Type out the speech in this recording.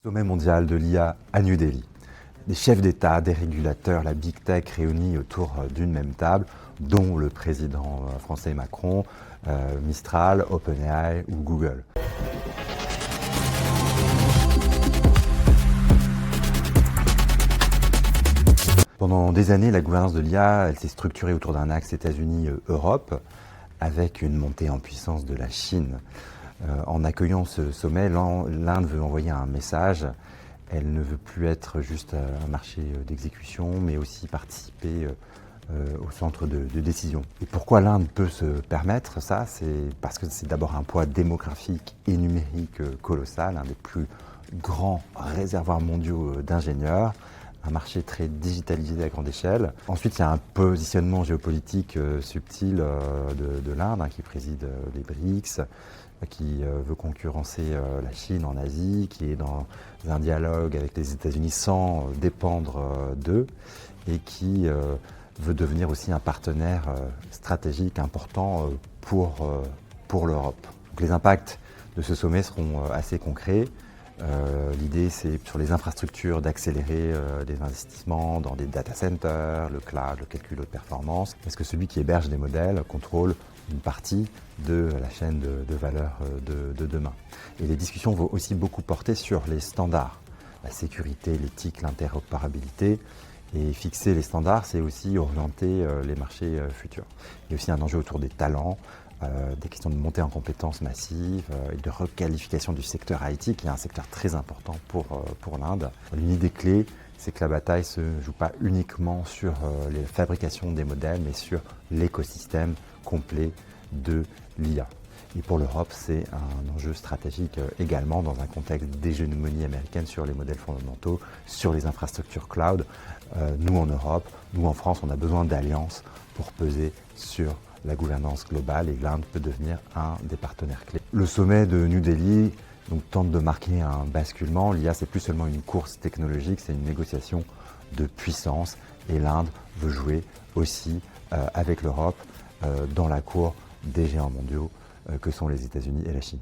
Sommet mondial de l'IA à New Delhi. Des chefs d'État, des régulateurs, la Big Tech réunis autour d'une même table, dont le président français Macron, Mistral, OpenAI ou Google. Pendant des années, la gouvernance de l'IA, elle s'est structurée autour d'un axe États-Unis-Europe, avec une montée en puissance de la Chine. En accueillant ce sommet, l'Inde veut envoyer un message. Elle ne veut plus être juste un marché d'exécution, mais aussi participer au centre de décision. Et pourquoi l'Inde peut se permettre ça? C'est parce que c'est d'abord un poids démographique et numérique colossal, un des plus grands réservoirs mondiaux d'ingénieurs, un marché très digitalisé à grande échelle. Ensuite, il y a un positionnement géopolitique subtil de l'Inde qui préside les BRICS, qui veut concurrencer la Chine en Asie, qui est dans un dialogue avec les États-Unis sans dépendre d'eux, et qui veut devenir aussi un partenaire stratégique important pour l'Europe. Donc les impacts de ce sommet seront assez concrets. L'idée, c'est sur les infrastructures d'accélérer les investissements dans des data centers, le cloud, le calcul haute performance, parce que celui qui héberge des modèles contrôle une partie de la chaîne de valeur de demain. Et les discussions vont aussi beaucoup porter sur les standards, la sécurité, l'éthique, l'interopérabilité. Et fixer les standards, c'est aussi orienter les marchés futurs. Il y a aussi un enjeu autour des talents, des questions de montée en compétences massives et de requalification du secteur IT, qui est un secteur très important pour l'Inde. L'une des clés, c'est que la bataille ne se joue pas uniquement sur les fabrications des modèles, mais sur l'écosystème complet de l'IA. Et pour l'Europe, c'est un enjeu stratégique également dans un contexte d'hégémonie américaine sur les modèles fondamentaux, sur les infrastructures cloud. Nous en Europe, nous en France, on a besoin d'alliances pour peser sur la gouvernance globale, et l'Inde peut devenir un des partenaires clés. Le sommet de New Delhi tente de marquer un basculement. L'IA, c'est plus seulement une course technologique, c'est une négociation de puissance, et l'Inde veut jouer aussi avec l'Europe dans la cour des géants mondiaux que sont les États-Unis et la Chine.